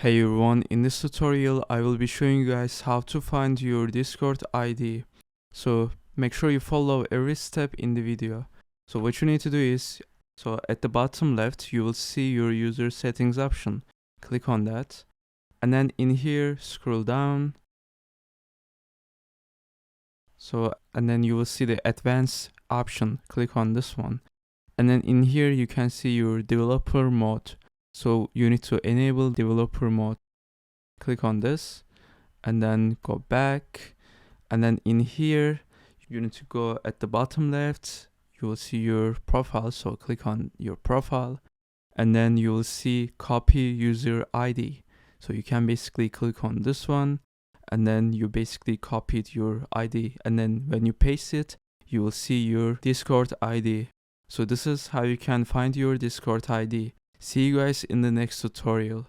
Hey everyone, in this tutorial I will be showing you guys how to find your Discord ID. So make sure you follow every step in the video. So what you need to do is, at the bottom left you will see your user settings option. Click on that. And then in here scroll down. And then you will see the advanced option. Click on this one. And then in here you can see your developer mode. So you need to enable developer mode. Click on this and then go back, and then in here you need to go at the bottom left. You will see your profile, so click on your profile, and then you will see copy user ID. So you can basically click on this one, and then you basically copied your ID, and then when you paste it you will see your Discord ID. So this is how you can find your Discord ID. See you guys in the next tutorial.